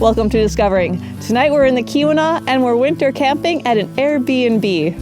Welcome to Discovering. Tonight we're in the Keweenaw and we're winter camping at an Airbnb.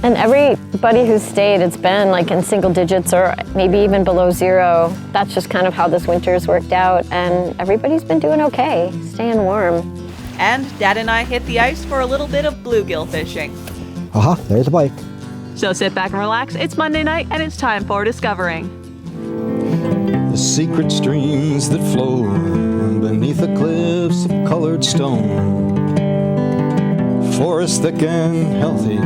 And everybody who's stayed, it's been like in single digits or maybe even below zero. That's just kind of how this winter's worked out, and everybody's been doing okay, staying warm. And Dad and I hit the ice for a little bit of bluegill fishing. There's the bike. So sit back and relax. It's Monday night and it's time for Discovering. The secret streams that flow beneath the cliffs of colored stone, forest thick and healthy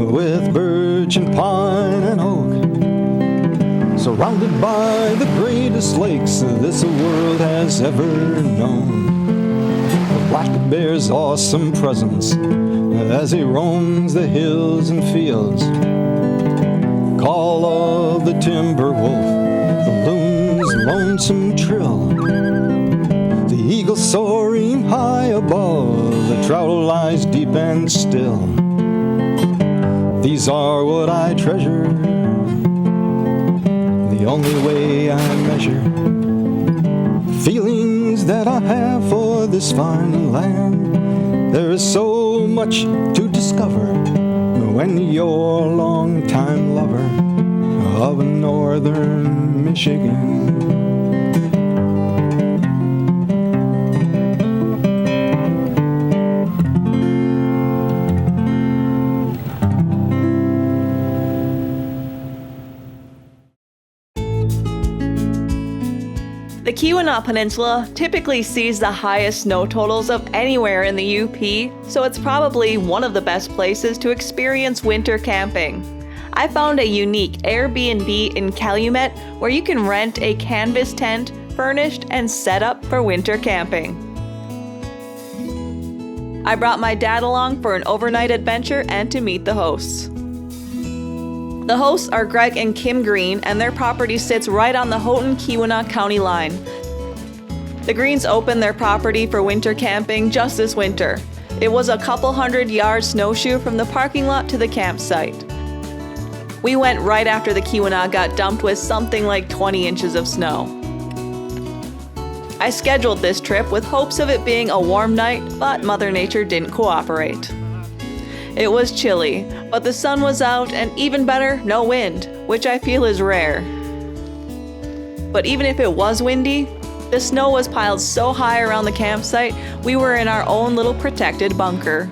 with birch and pine and oak, surrounded by the greatest lakes this world has ever known. The black bear's awesome presence as he roams the hills and fields, call of the timber wolf, the loon's lonesome trill, the eagle soaring high above, the trout lies deep and still. These are what I treasure, the only way I measure feelings that I have for this fine land. There is so much to discover when you're a long-time lover of northern Michigan. The Keweenaw Peninsula typically sees the highest snow totals of anywhere in the UP, so it's probably one of the best places to experience winter camping. I found a unique Airbnb in Calumet where you can rent a canvas tent, furnished and set up for winter camping. I brought my dad along for an overnight adventure and to meet the hosts. The hosts are Greg and Kim Green, and their property sits right on the Houghton-Keweenaw County line. The Greens opened their property for winter camping just this winter. It was a couple 100-yard snowshoe from the parking lot to the campsite. We went right after the Keweenaw got dumped with something like 20 inches of snow. I scheduled this trip with hopes of it being a warm night, but Mother Nature didn't cooperate. It was chilly, but the sun was out, and even better, no wind, which I feel is rare. But even if it was windy, the snow was piled so high around the campsite, we were in our own little protected bunker.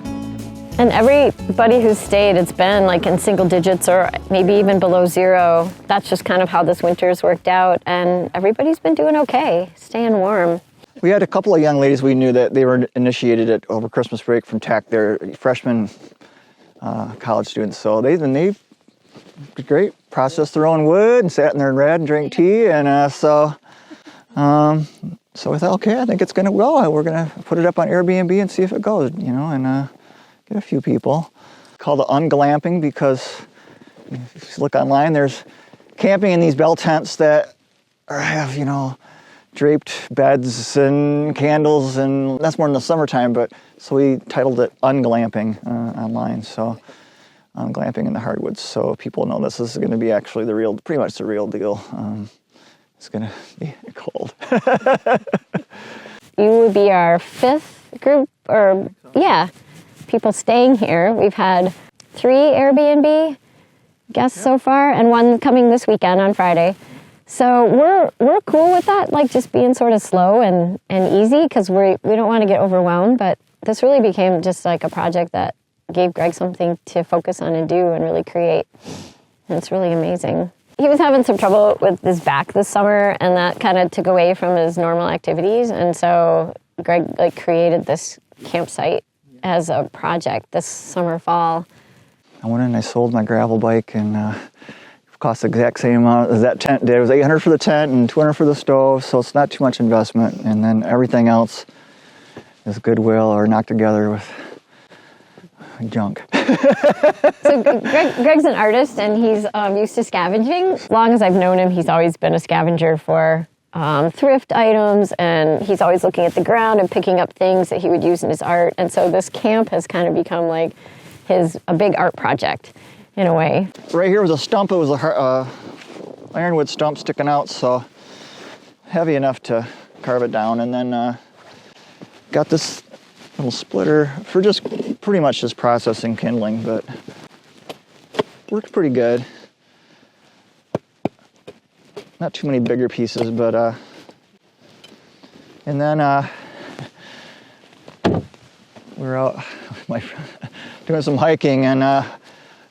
And everybody who's stayed, it's been like in single digits or maybe even below zero. That's just kind of how this winter's worked out, and everybody's been doing okay, staying warm. We had a couple of young ladies we knew that they were initiated at over Christmas break from Tech. They're freshmen college students, so they great, processed their own wood and sat in their red and drank tea, and so we thought, okay, I think it's gonna go. We're gonna put it up on Airbnb and see if it goes, and get a few people. It's called the unglamping because if you look online, there's camping in these bell tents that have draped beds and candles, and that's more in the summertime, but so we titled it Unglamping online, so glamping in the hardwoods, so people know this is going to be actually pretty much the real deal. It's going to be cold. You would be our fifth group, people staying here. We've had 3 Airbnb guests so far, and 1 coming this weekend on Friday. So we're cool with that, like just being sort of slow and easy, because we don't want to get overwhelmed. But this really became just like a project that gave Greg something to focus on and do and really create. And it's really amazing. He was having some trouble with his back this summer, and that kind of took away from his normal activities. And so Greg created this campsite as a project this summer, fall. I went in and I sold my gravel bike, and cost the exact same amount as that tent did. It was $800 for the tent and $200 for the stove, so it's not too much investment. And then everything else is Goodwill or knocked together with junk. So Greg's an artist, and he's used to scavenging. As long as I've known him, he's always been a scavenger for thrift items, and he's always looking at the ground and picking up things that he would use in his art. And so this camp has kind of become like a big art project. In a way. Right here was a stump. It was a ironwood stump sticking out, so heavy enough to carve it down. And then got this little splitter for just pretty much just processing kindling, but works pretty good. Not too many bigger pieces, but and then we were out doing some hiking and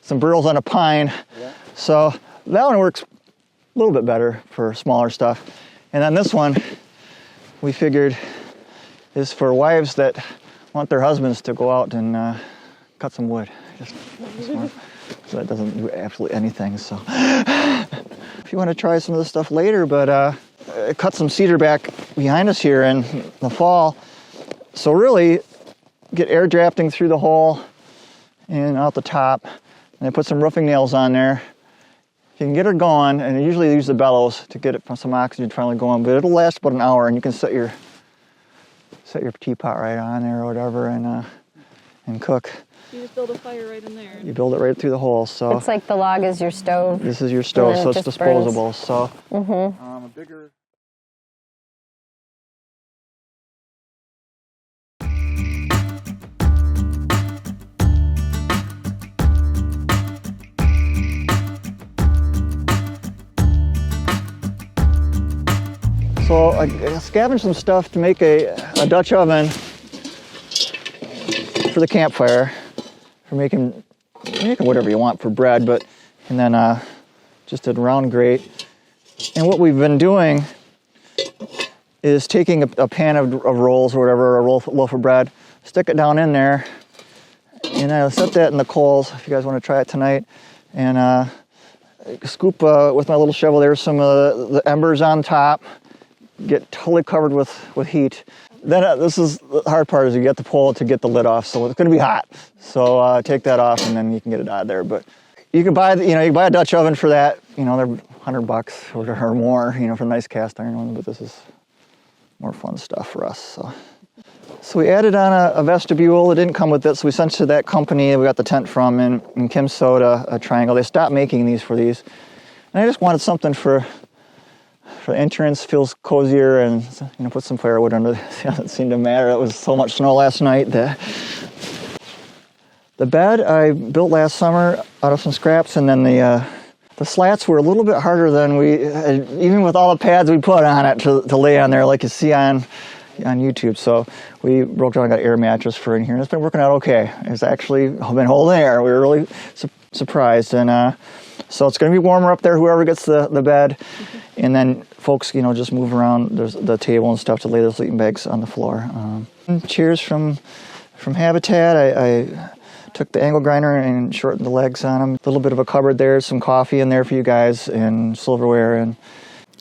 some burls on a pine. Yeah. So that one works a little bit better for smaller stuff. And then this one, we figured, is for wives that want their husbands to go out and cut some wood. So that doesn't do absolutely anything. So if you want to try some of this stuff later, but cut some cedar back behind us here in the fall. So really get air drafting through the hole and out the top. And I put some roofing nails on there. You can get it going, and I usually use the bellows to get it from some oxygen finally going, but it'll last about an hour, and you can set your teapot right on there or whatever and cook. You just build a fire right in there. You build it right through the hole. So It's like the log is your stove. this is your stove, so it's disposable. Burns. So Mm-hmm. a bigger. So I scavenged some stuff to make a Dutch oven for the campfire, for making whatever you want for bread, but and then just a round grate. And what we've been doing is taking a pan of rolls or whatever, a loaf of bread, stick it down in there, and I'll set that in the coals if you guys want to try it tonight, and scoop with my little shovel there some of the embers on top. Get totally covered with heat. Then this is the hard part, is you get to pull it to get the lid off, so it's going to be hot. So take that off, and then you can get it out of there. But you can buy, you can buy a Dutch oven for that. They're $100 or more, for a nice cast iron one. But this is more fun stuff for us. So we added on a vestibule. It didn't come with it, so we sent to that company that we got the tent from in Kimsoda, a Triangle. They stopped making these for these, and I just wanted something for the entrance. Feels cozier, and put some firewood under it. It doesn't seem to matter. It was so much snow last night. The bed I built last summer out of some scraps, and then the slats were a little bit harder than even with all the pads we put on it to lay on there, like you see on YouTube. So we broke down and got an air mattress for in here, and it's been working out okay. It's actually been holding air. We were really surprised, and so it's going to be warmer up there, whoever gets the bed. And then folks, just move around. There's the table and stuff to lay those sleeping bags on the floor. Chairs from Habitat. I took the angle grinder and shortened the legs on them. A little bit of a cupboard there, some coffee in there for you guys, and silverware. And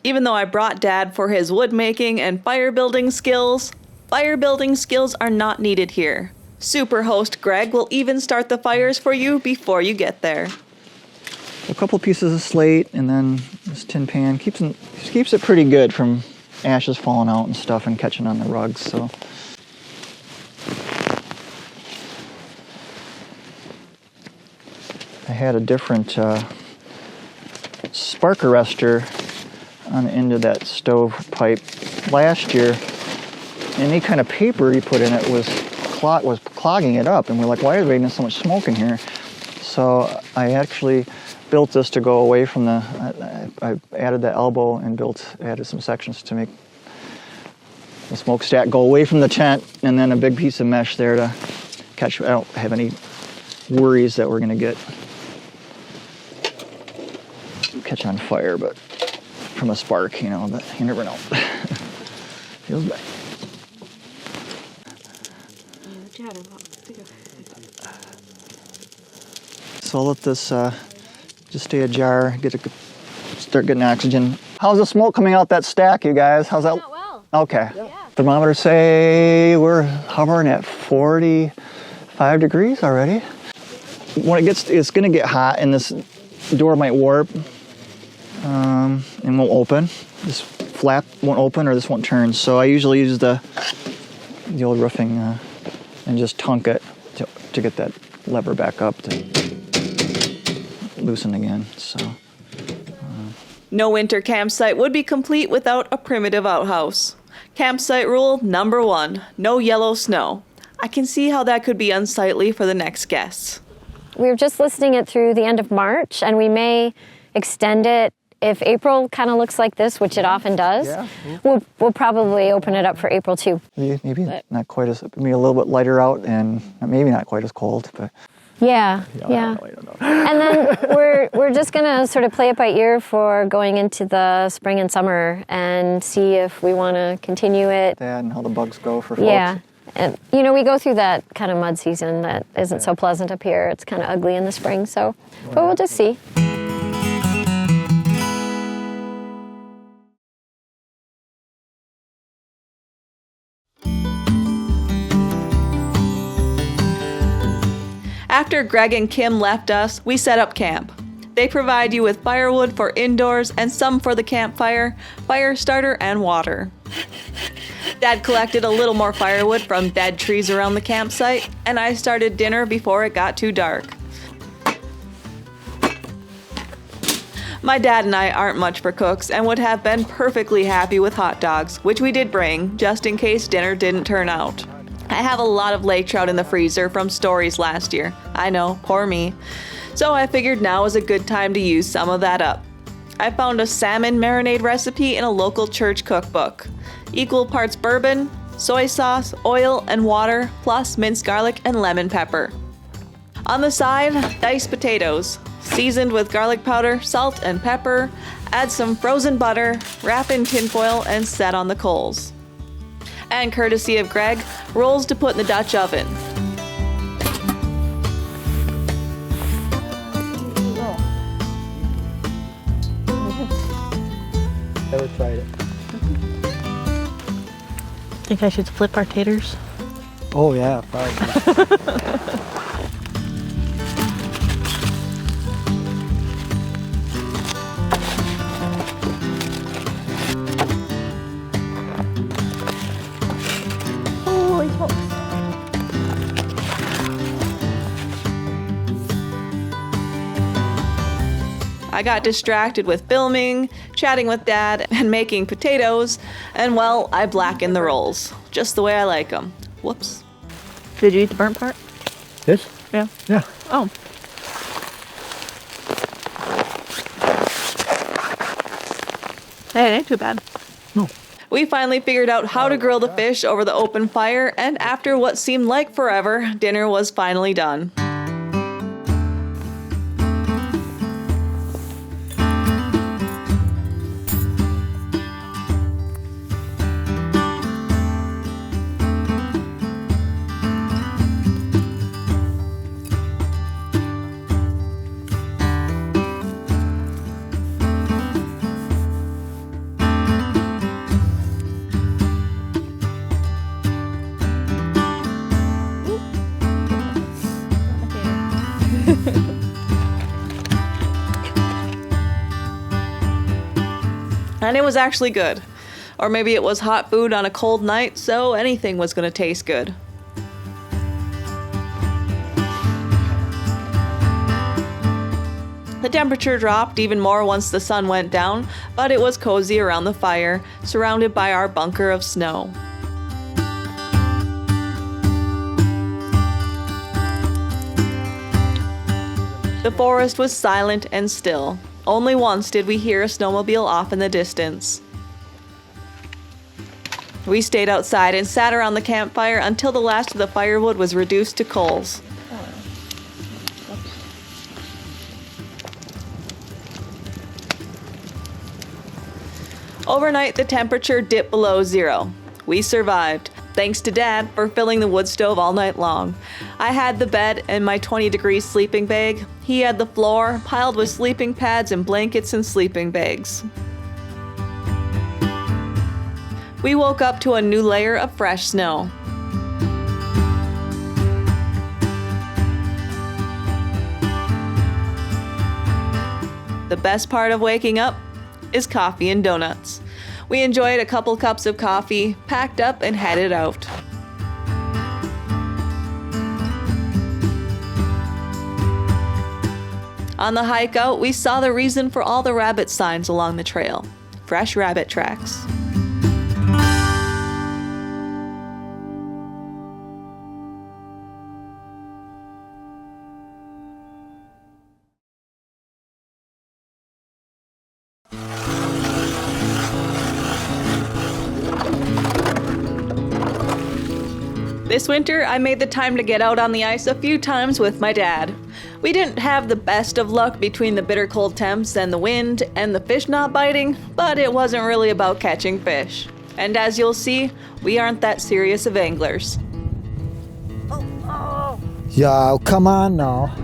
Even though I brought Dad for his wood making and fire building skills are not needed here. Superhost Greg will even start the fires for you before you get there. a couple pieces of slate, and then this tin pan keeps it pretty good from ashes falling out and stuff and catching on the rugs. So I had a different spark arrestor on the end of that stove pipe last year, and any kind of paper you put in it was clogging it up, and we're like, why is there so much smoke in here? So I actually built this to go away from I added the elbow and added some sections to make the smokestack go away from the tent, and then a big piece of mesh there to catch. I don't have any worries that we're gonna catch on fire, but from a spark, but you never know. Feels bad. So I'll let this just stay ajar, start getting oxygen. How's the smoke coming out that stack, you guys? How's that? Not well. Okay. Yeah. Thermometers say we're hovering at 45 degrees already. When it's gonna get hot, and this door might warp and won't open. This flap won't open, or this won't turn. So I usually use the old roofing and just tunk it to get that lever back up to loosen again. So. No winter campsite would be complete without a primitive outhouse. Campsite rule number 1, no yellow snow. I can see how that could be unsightly for the next guests. We were just listing it through the end of March, and we may extend it if April kind of looks like this, which it often does. Yeah. We'll probably open it up for April too. Maybe not quite as, maybe a little bit lighter out and maybe not quite as cold, but Yeah. I don't know. And then we're just gonna sort of play it by ear for going into the spring and summer and see if we want to continue it. That and how the bugs go for folks. Yeah. And, we go through that kind of mud season that isn't so pleasant up here. It's kind of ugly in the spring, so, but we'll just see. After Greg and Kim left us, we set up camp. They provide you with firewood for indoors and some for the campfire, fire starter, and water. Dad collected a little more firewood from dead trees around the campsite, and I started dinner before it got too dark. My dad and I aren't much for cooks and would have been perfectly happy with hot dogs, which we did bring, just in case dinner didn't turn out. I have a lot of lake trout in the freezer from stories last year. I know, poor me. So I figured now is a good time to use some of that up. I found a salmon marinade recipe in a local church cookbook. Equal parts bourbon, soy sauce, oil, and water, plus minced garlic and lemon pepper. On the side, diced potatoes, seasoned with garlic powder, salt, and pepper. Add some frozen butter, wrap in tinfoil, and set on the coals. And courtesy of Greg, rolls to put in the Dutch oven. Never tried it. Think I should flip our taters? Oh yeah, probably. Holy smokes. I got distracted with filming, chatting with Dad, and making potatoes, and well, I blackened the rolls, just the way I like them. Whoops. Did you eat the burnt part? This? Yeah. Yeah. Oh. Hey, it ain't too bad. No. We finally figured out how to grill the fish over the open fire, and after what seemed like forever, dinner was finally done. And it was actually good. Or maybe it was hot food on a cold night, so anything was going to taste good. The temperature dropped even more once the sun went down, but it was cozy around the fire, surrounded by our bunker of snow. The forest was silent and still. Only once did we hear a snowmobile off in the distance. We stayed outside and sat around the campfire until the last of the firewood was reduced to coals. Overnight, the temperature dipped below zero. We survived, thanks to Dad for filling the wood stove all night long. I had the bed and my 20-degree sleeping bag. He had the floor, piled with sleeping pads and blankets and sleeping bags. We woke up to a new layer of fresh snow. The best part of waking up is coffee and donuts. We enjoyed a couple cups of coffee, packed up, and headed out. On the hike out, we saw the reason for all the rabbit signs along the trail: fresh rabbit tracks. This winter, I made the time to get out on the ice a few times with my dad. We didn't have the best of luck between the bitter cold temps and the wind and the fish not biting, but it wasn't really about catching fish. And as you'll see, we aren't that serious of anglers. Yeah, come on now.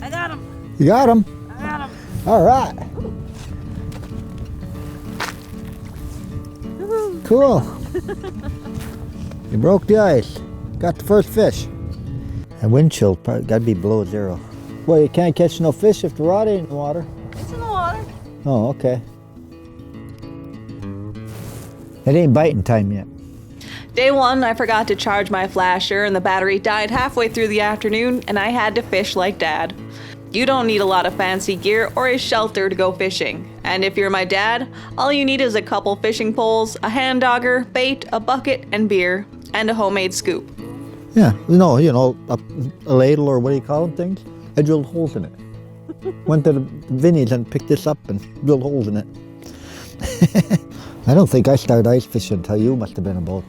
I got him. You got him? I got him. All right. Cool. You broke the ice. Got the first fish. And wind chill probably got to be below 0. Well, you can't catch no fish if the rod ain't in the water. It's in the water. Oh, okay. It ain't biting time yet. Day 1, I forgot to charge my flasher and the battery died halfway through the afternoon and I had to fish like Dad. You don't need a lot of fancy gear or a shelter to go fishing. And if you're my dad, all you need is a couple fishing poles, a hand auger, bait, a bucket, and beer, and a homemade scoop. Yeah, you know, a ladle or what do you call them things? I drilled holes in it. Went to the Vinny's and picked this up and drilled holes in it. I don't think I started ice fishing until you must have been about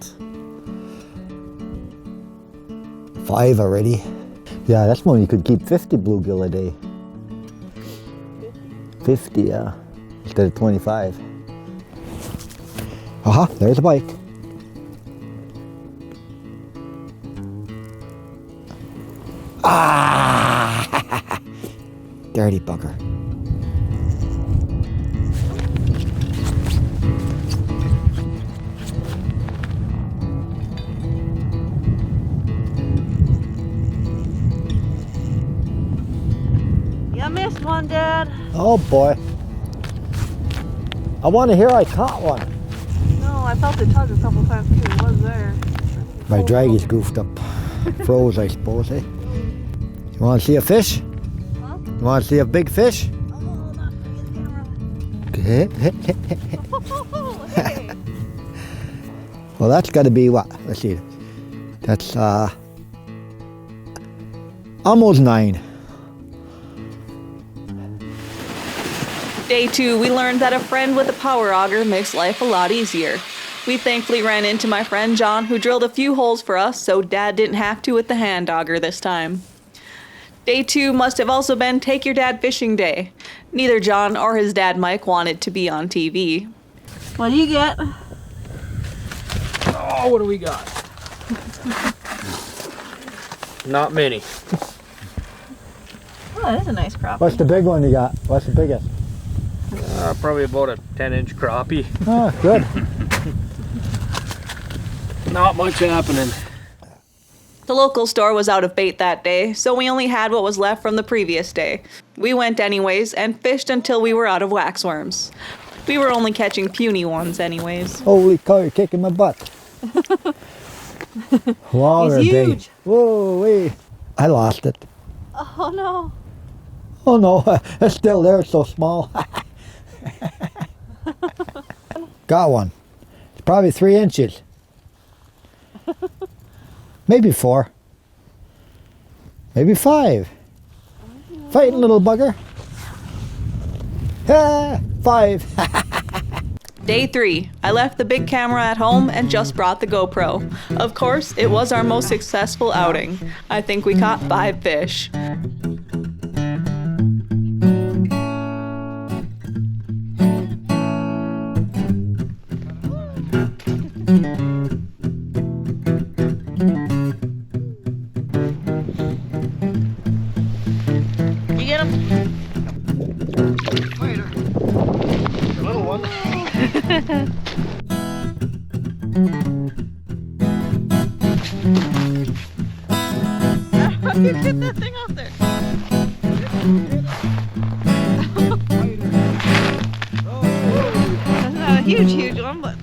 5 already. Yeah, that's when you could keep 50 bluegill a day. 50, yeah, instead of 25. Aha, there's a bite. Ah! Dirty bugger. You missed one, Dad. Oh boy. I want to hear I caught one. No, I felt it tug a couple times too. It was there. My drag is goofed up. Froze, I suppose, eh? You want to see a fish? Huh? You want to see a big fish? Oh, not the camera. Hey. Well, that's got to be what? Let's see. That's almost 9. Day 2, we learned that a friend with a power auger makes life a lot easier. We thankfully ran into my friend John, who drilled a few holes for us so Dad didn't have to with the hand auger this time. Day 2 must have also been Take Your Dad Fishing Day. Neither John or his dad Mike wanted to be on TV. What do you get? Oh, what do we got? Not many. Oh, that is a nice crappie. What's the big one you got? What's the biggest? Probably about a 10-inch crappie. Oh, good. Not much happening. The local store was out of bait that day, so we only had what was left from the previous day. We went anyways and fished until we were out of waxworms. We were only catching puny ones anyways. Holy cow, you're kicking my butt. Wow, He's they're big. huge. Whoa, wee. I lost it. Oh no. Oh no, it's still there, it's so small. Got one. It's probably 3 inches. Maybe 4. Maybe 5. Fighting, little bugger. Ah, 5. Day 3, I left the big camera at home and just brought the GoPro. Of course, it was our most successful outing. I think we caught 5 fish. You get him? Little one. How do you get that thing out there? That's not a huge one, but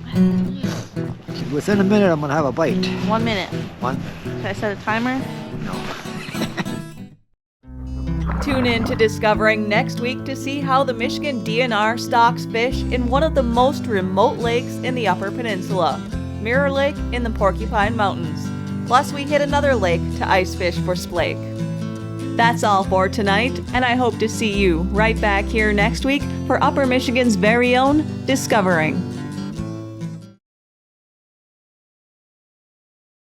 Within a minute, I'm gonna have a bite. 1 minute. 1. Should I set a timer? Tune in to Discovering next week to see how the Michigan DNR stocks fish in one of the most remote lakes in the Upper Peninsula, Mirror Lake in the Porcupine Mountains. Plus, we hit another lake to ice fish for splake. That's all for tonight, and I hope to see you right back here next week for Upper Michigan's very own Discovering.